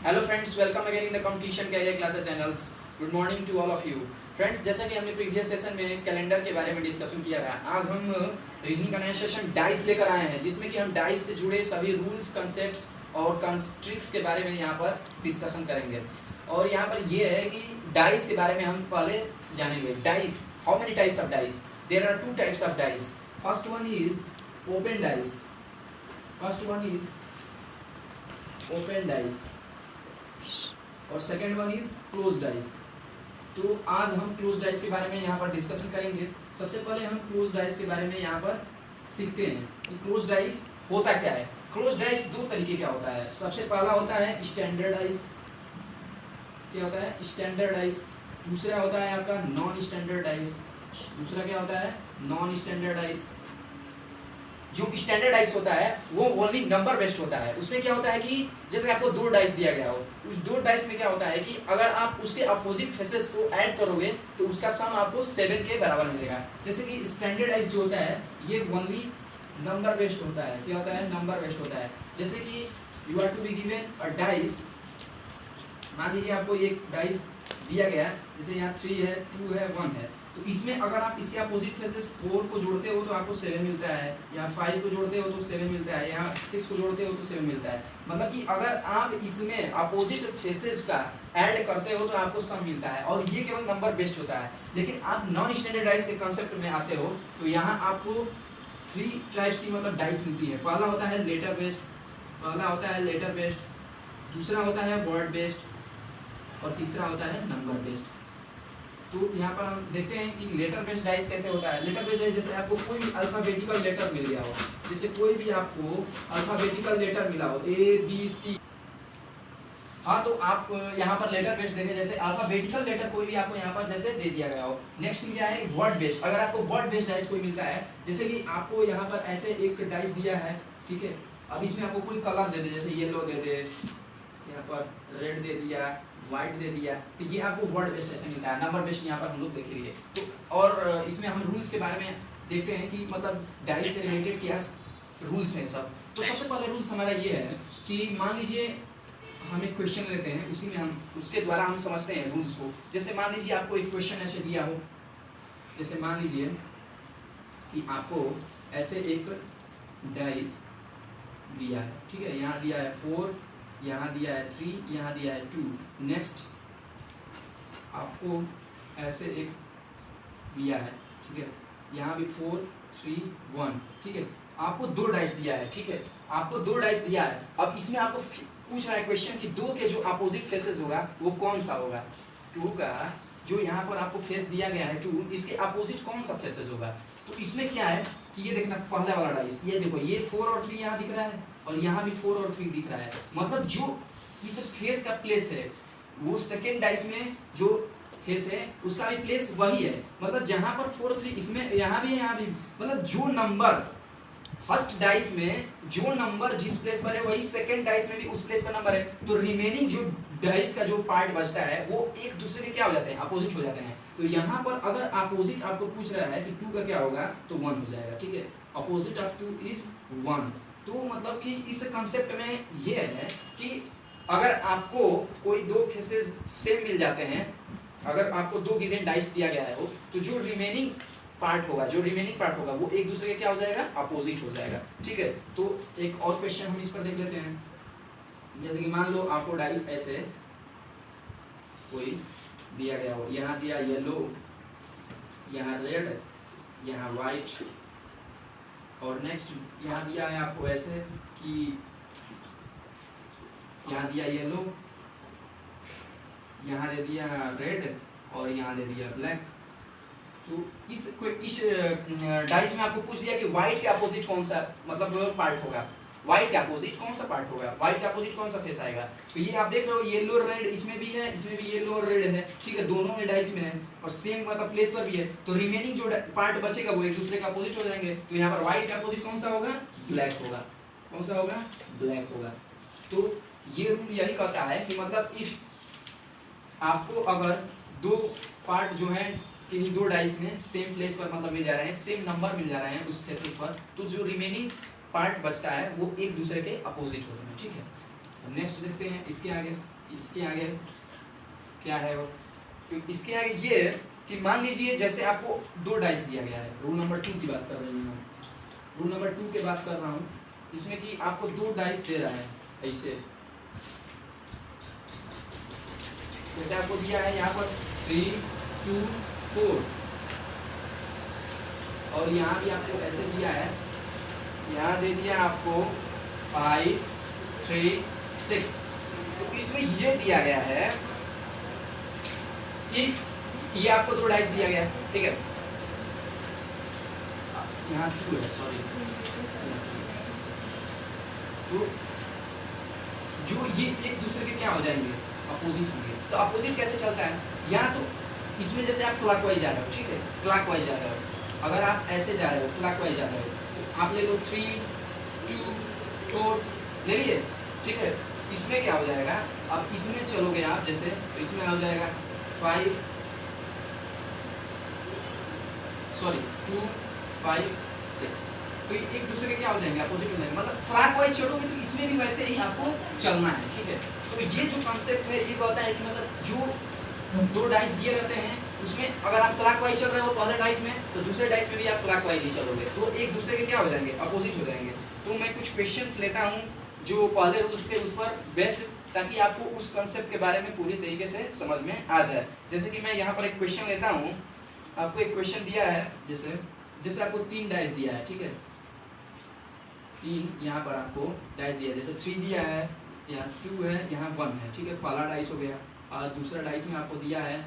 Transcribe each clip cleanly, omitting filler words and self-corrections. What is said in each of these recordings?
Hello friends, welcome again in the competition career classes channels. Good morning to all of you friends. जैसा कि हमने previous session में calendar के बारे में डिस्कशन किया था, आज हम रीजनिंग का नया सेशन डाइस लेकर आए हैं, जिसमें कि हम डाइस से जुड़े सभी रूल्स, कंसेप्ट्स और कंस्ट्रिक्ट्स के बारे में यहाँ पर डिस्कशन करेंगे। और यहाँ पर ये है कि डाइस के बारे में हम पहले जानेंगे। Dice, how many types of dice? There are two types of dice. First one is open dice. Open dice और second one is close dice. तो आज हम क्लोज डाइस के बारे में यहाँ पर डिस्कशन करेंगे। सबसे पहले हम क्लोज डाइस के बारे में यहाँ पर सीखते हैं कि क्लोज डाइस होता क्या है। क्लोज डाइस दो तरीके का होता है। सबसे पहला होता है स्टैंडर्ड डाइस। क्या होता है? Standard dice. दूसरा होता है आपका नॉन स्टैंडर्ड डाइस। दूसरा क्या होता है? Non standard dice. जो स्टैंडर्ड डाइस होता है वो ओनली नंबर बेस्ड होता है। उसमें क्या होता है कि जैसे आपको दो डाइस दिया गया हो, उस दो डाइस में क्या होता है कि अगर आप उसके अपोजिट फेसेस को ऐड करोगे तो उसका सम आपको 7 के बराबर मिलेगा। जैसे कि स्टैंडर्ड डाइस जो होता है ये ओनली नंबर बेस्ड होता है। क्या होता है? नंबर बेस्ड होता है। जैसे कि you are to be given a dice. मान लीजिए आपको एक डाइस दिया गया, जैसे यहाँ 3 है, 2 है, 1 है। तो इसमें अगर आप इसके अपोजिट फेसेस 4 को जोड़ते हो तो आपको 7 मिलता है, यहाँ 5 को जोड़ते हो तो 7 मिलता है, यहाँ 6 को जोड़ते हो तो 7 मिलता है। मतलब कि अगर आप इसमें अपोजिट फेसेस का ऐड करते हो तो आपको सम मिलता है, और ये केवल नंबर बेस्ड होता है। लेकिन आप नॉन स्टैंडर्ड डाइस के कंसेप्ट में आते हो तो यहाँ आपको 3 टाइप्स की मतलब डाइस मिलती है। पहला होता है लेटर बेस्ड, दूसरा होता है वर्ड बेस्ड और तीसरा होता है नंबर बेस्ड। तो यहाँ पर हम देखते हैं कि लेटर बेस्ड डाइस कैसे होता है। लेटर बेस्ड डाइस जैसे आपको कोई भी अल्फाबेटिकल लेटर मिल गया हो, जैसे कोई भी आपको अल्फाबेटिकल लेटर मिला हो ABC, हाँ, तो आप यहाँ पर लेटर बेस्ड देखें, जैसे अल्फाबेटिकल लेटर कोई भी आपको यहाँ पर जैसे दे दिया गया हो। नेक्स्ट थिंग क्या है? Word based. अगर आपको वर्ड बेस्ड डाइस कोई मिलता है, जैसे कि आपको यहाँ पर ऐसे एक डाइस दिया है, ठीक है, अब इसमें आपको कोई कलर दे दे, जैसे येलो दे दे, यहाँ पर रेड दे दिया, वाइट दे दिया, तो ये आपको वर्ड बेस्ड ऐसे मिलता है। नंबर बेस्ड यहाँ पर हम लोग देख लिए। तो और इसमें हम रूल्स के बारे में देखते हैं कि मतलब डाइस से रिलेटेड क्या रूल्स हैं सब। तो सबसे पहले रूल्स हमारा ये है कि मान लीजिए हम एक क्वेश्चन लेते हैं, उसी में हम उसके द्वारा हम समझते हैं रूल्स को। जैसे मान लीजिए आपको एक क्वेश्चन ऐसे दिया हो, जैसे मान लीजिए कि आपको ऐसे एक डाइस दिया है, ठीक है, यहाँ दिया है 4, यहाँ दिया है 3, यहाँ दिया है 2। नेक्स्ट आपको ऐसे एक दिया है, ठीक है, यहाँ भी 4, 3, 1, ठीक है, आपको 2 डाइस दिया है, ठीक है, आपको 2 डाइस दिया है। अब इसमें आपको पूछ रहा है क्वेश्चन कि 2 के जो अपोजिट फेसेस होगा वो कौन सा होगा। 2 का जो यहाँ पर आपको फेस दिया गया है 2, इसके अपोजिट कौन सा फेसेस होगा। तो इसमें क्या है कि ये देखना, पहला वाला डाइस, ये देखो, ये 4 और 3 यहाँ दिख रहा है और यहाँ भी 4 और 3 दिख रहा है। मतलब जो इस फेस का प्लेस है वो सेकेंड डाइस में जो फेस है उसका भी प्लेस वही है। मतलब जहाँ पर 4, 3 इसमें यहाँ भी है, यहाँ भी, मतलब जो नंबर फर्स्ट डाइस में जो नंबर जिस प्लेस पर है वही सेकेंड डाइस में भी उस प्लेस पर नंबर है। तो रिमेनिंग जो डाइस का जो पार्ट बचता है वो एक दूसरे के क्या हो जाते हैं? अपोजिट हो जाते हैं। तो यहाँ पर अगर अपोजिट आपको पूछ रहा है कि 2 का क्या होगा तो 1 हो जाएगा, ठीक है, अपोजिट ऑफ 2 इज 1। तो मतलब कि इस कंसेप्ट में ये है कि अगर आपको कोई 2 फेसेस सेम मिल जाते हैं, अगर आपको 2 गिवन डाइस दिया गया है तो जो रिमेनिंग पार्ट होगा वो एक दूसरे के क्या हो जाएगा? अपोजिट हो जाएगा, ठीक है। तो एक और क्वेश्चन हम इस पर देख लेते हैं। जैसे कि मान लो आपको डाइस ऐसे कोई दिया गया हो, यहाँ दिया येलो, यहाँ रेड, यहाँ वाइट, और नेक्स्ट यहाँ दिया है आपको ऐसे कि यहाँ दिया येलो, यहाँ दे दिया रेड और यहाँ दे दिया ब्लैक। तो इस डाइस में आपको पूछ दिया कि व्हाइट के अपोजिट कौन सा मतलब पार्ट होगा, व्हाइट के अपोजिट कौन सा पार्ट होगा, व्हाइट के अपोजिट कौन सा फेस आएगा। तो ये आप देख रहे हो येलो रेड इसमें भी है, इसमें भी येलो और रेड है, ठीक है, दोनों में डाइस में है और सेम मतलब प्लेस पर भी है। तो रिमेनिंग जो पार्ट बचेगा वो एक दूसरे के अपोजिट हो जाएंगे। तो यहाँ पर व्हाइट का अपोजिट कौन सा होगा? ब्लैक होगा। कौन सा होगा? ब्लैक होगा। तो ये रूल यही कहता है कि मतलब इफ आपको अगर 2 पार्ट जो है किन्हीं 2 डाइस में सेम प्लेस पर मतलब मिल जा रहे हैं, सेम नंबर मिल जा रहे हैं उस फेसेस पर, तो जो रिमेनिंग पार्ट बचता है वो एक दूसरे के अपोजिट होते हैं, ठीक है। नेक्स्ट देखते हैं इसके आगे। इसके आगे क्या है वो, तो इसके आगे ये है कि मान लीजिए जैसे आपको 2 डाइस दिया गया है, रूल नंबर 2 की बात कर रहे हैं हम, रूल नंबर 2 की बात कर रहा हूँ, जिसमें कि आपको 2 डाइस दे रहा है ऐसे, जैसे आपको दिया है यहाँ पर 3 2 4, और यहाँ भी आपको ऐसे दिया है, यहाँ दे दिया आपको 5 3 6। तो इसमें ये दिया गया है कि ये आपको 2 डाइस दिया गया है, ठीक है, यहाँ 2 है, सॉरी, तो जो ये एक दूसरे के क्या हो जाएंगे, अपोजिट होंगे। तो अपोजिट कैसे चलता है, या तो इसमें जैसे आप क्लॉकवाइज जा रहे हो, ठीक है, क्लॉकवाइज जा रहे हो, अगर आप ऐसे जा रहे हो क्लॉकवाइज जा रहे हो, तो आप ले लो 3 2 4 ले लिए, ठीक है। इसमें क्या हो जाएगा, अब इसमें चलोगे आप जैसे, तो इसमें हो जाएगा 5 सॉरी 2 5 6, तो एक दूसरे के क्या हो जाएंगे, अपोजिट हो जाएंगे, मतलब क्लॉकवाइज चलोगे तो इसमें भी वैसे ही आपको चलना है, ठीक है। तो ये जो कॉन्सेप्ट है ये कहता है कि मतलब जो 2 डाइस दिए रहते हैं उसमें अगर आप क्लॉकवाइज चल रहे हो पहले डाइस में, तो दूसरे डाइस में भी आप क्लॉकवाइज ही चलोगे, तो एक दूसरे के क्या हो जाएंगे, अपोजिट हो जाएंगे। तो मैं कुछ क्वेश्चंस लेता हूँ जो पहले रूल्स थे उस पर बेस्ड, ताकि आपको उस कॉन्सेप्ट के बारे में पूरी तरीके से समझ में आ जाए। जैसे कि मैं यहाँ पर एक क्वेश्चन लेता हूँ, आपको एक क्वेश्चन दिया है, जैसे आपको 3 डाइस दिया है, ठीक है, 3 यहाँ पर आपको डाइस दिया है, जैसे 3 दिया है, यहाँ 2 है, यहाँ 1 है, ठीक है, पहला डाइस हो गया। और दूसरा डाइस में आपको दिया है,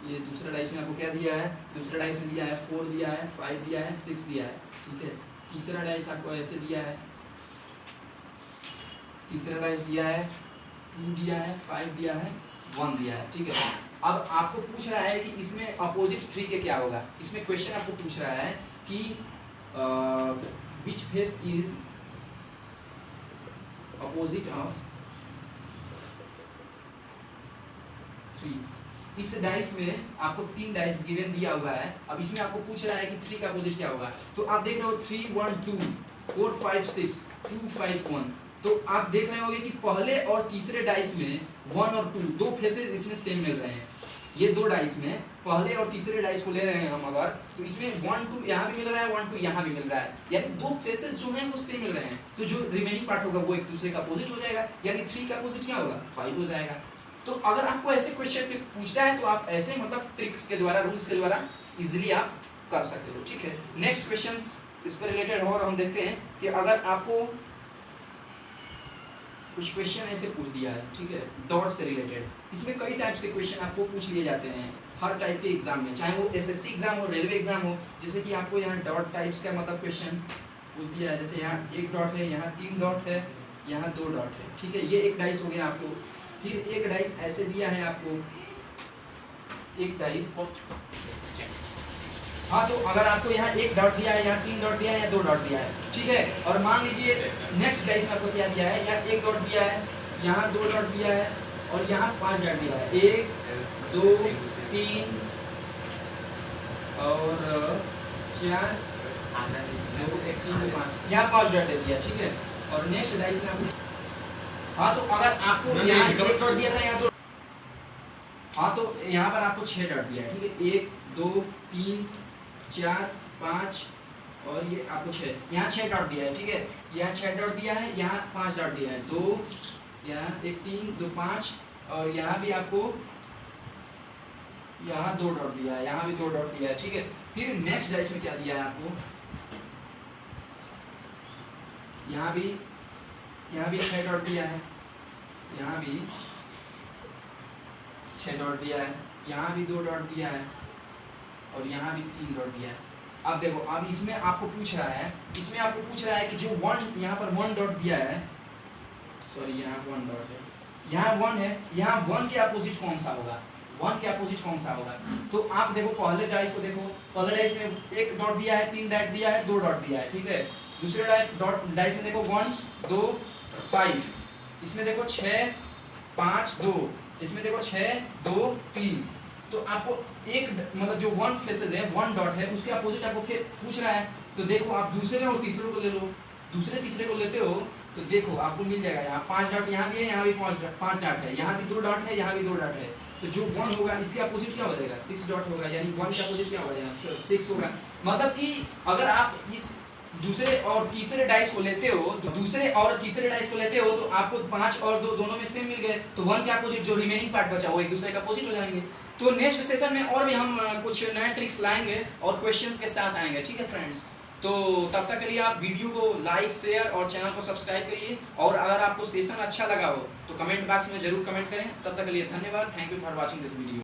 ये दूसरा डाइस में आपको क्या दिया है, दूसरा डाइस में दिया है 4 दिया है, 5 दिया है, 6 दिया है, ठीक है। तीसरा डाइस आपको ऐसे दिया है, तीसरा डाइस दिया है 2 दिया है, 5 दिया है, 1 दिया है, ठीक है। अब आपको पूछ रहा है कि इसमें अपोजिट 3 के क्या होगा, इसमें क्वेश्चन आपको पूछ रहा है कि विच फेस इज अपोजिट ऑफ 3। इस डाइस में आपको 3 डाइस गिवन दिया हुआ है, अब इसमें आपको पूछ रहा है कि 3 का अपोजिट क्या होगा। तो आप देख रहे हो 3 1 2 4 5 6 2 5 1, तो आप देख रहे होंगे कि पहले और तीसरे डाइस में 1 और 2 दो फेसेस इसमें सेम मिल रहे हैं। ये 2 डाइस में पहले और तीसरे डाइस को ले रहे हैं हम अगर, तो इसमें 1 2 यहाँ भी मिल रहा है, 1 2 यहाँ भी मिल रहा है, यानी 2 फेसेस जो हैं वो सेम मिल रहे हैं। तो जो रिमेनिंग पार्ट होगा वो एक दूसरे का अपोजिट हो जाएगा, यानी 3 का अपोजिट क्या होगा, 5 हो जाएगा। तो अगर आपको ऐसे क्वेश्चन पूछना है तो आप ऐसे मतलब ट्रिक्स के द्वारा, रूल्स के द्वारा इजीली आप कर सकते हो, ठीक है। नेक्स्ट क्वेश्चंस इस पर रिलेटेड हो और हम देखते हैं कि अगर आपको कुछ क्वेश्चन ऐसे पूछ दिया है, ठीक है, डॉट से रिलेटेड, इसमें कई टाइप्स के क्वेश्चन आपको पूछ लिए जाते हैं हर टाइप के एग्जाम में, चाहे वो एसएससी एग्जाम हो, रेलवे एग्जाम हो। जैसे कि आपको यहाँ डॉट टाइप्स का मतलब क्वेश्चन पूछ दिया है, जैसे यहाँ 1 डॉट है, यहाँ 3 डॉट है, यहाँ 2 डॉट है, ठीक है, ये एक डाइस हो गया आपको। फिर एक डाइस ऐसे दिया है आपको, एक डाइस, हाँ, तो अगर आपको यहाँ 1 डॉट दिया है, यहाँ 3 डॉट दिया है, या 2 डॉट दिया है, ठीक है। और मान लीजिए नेक्स्ट डाइस में आपको क्या दिया है, यहाँ 1 डॉट दिया है, यहाँ 2 डॉट दिया है, और यहाँ 5 डॉट दिया है, 1 2 3 और 4 2 1 3 2 5, यहाँ 5 डॉट दिया, ठीक है। और नेक्स्ट डाइस में आपको, हाँ, तो अगर आपको यहाँ 1 डॉट दिया था, यहाँ 2, हाँ, तो यहाँ पर आपको 6 डॉट दिया है, ठीक है, 1 2 3 4 5 और ये आपको 6, यहाँ 6 डॉट दिया है, ठीक है, यहाँ 6 डॉट दिया है, यहाँ 5 डॉट दिया है, 2 यहाँ 1 3 2 5, और यहाँ भी आपको यहाँ 2 डॉट दिया है, यहाँ भी 2 डॉट दिया है, ठीक है। फिर नेक्स्ट डाइस में क्या दिया है आपको, यहाँ भी 6 डॉट दिया है, यहाँ भी 6 डॉट दिया है, यहाँ भी 2 डॉट दिया है, और यहाँ भी 3 डॉट दिया है। अब देखो, अब इसमें आपको पूछ रहा है, कि जो 1 यहाँ पर 1 डॉट दिया है, सॉरी यहाँ 1 डॉट है, यहाँ 1 है, यहाँ 1 के अपोजिट कौन सा होगा, 1 के अपोजिट कौन सा होगा। तो आप देखो पहले डाइस को देखो, पहले डाइस में 1 डॉट दिया है, 3 डॉट दिया है, 2 डॉट दिया है, ठीक है। दूसरे डाइस में देखो 1 2 5, इसमें देखो 6 5 2, इसमें देखो 6 2 3। तो आपको एक मतलब जो 1 फेसेस है, 1 डॉट है, उसके अपोजिट आपको फिर पूछ रहा है। तो देखो आप दूसरे और तीसरे को ले लो, दूसरे तीसरे को लेते हो तो देखो आपको मिल जाएगा यहाँ 5 डॉट यहाँ भी है, यहाँ भी 5 डॉट है, यहाँ भी 2 डॉट है, यहाँ भी 2 डॉट है। तो जो 1 होगा इसके अपोजिट क्या हो जाएगा 6 डॉट होगा, यानी 1 के अपोजिट क्या हो जाएगा 6 होगा। मतलब कि अगर आप इस दूसरे और तीसरे डाइस को लेते हो तो आपको 5 और 2 दोनों में सेम मिल गए, तो 1 के अपोजिट जो रिमेनिंग पार्ट बचा वो एक दूसरे के अपोजिट हो जाएंगे। तो नेक्स्ट सेशन में और भी हम कुछ नए ट्रिक्स लाएंगे और क्वेश्चंस के साथ आएंगे, ठीक है फ्रेंड्स। तो तब तक के लिए आप वीडियो को लाइक शेयर और चैनल को सब्सक्राइब करिए, और अगर आपको सेशन अच्छा लगा हो तो कमेंट बॉक्स में जरूर कमेंट करें। तब तक के लिए धन्यवाद। Thank you for watching this video.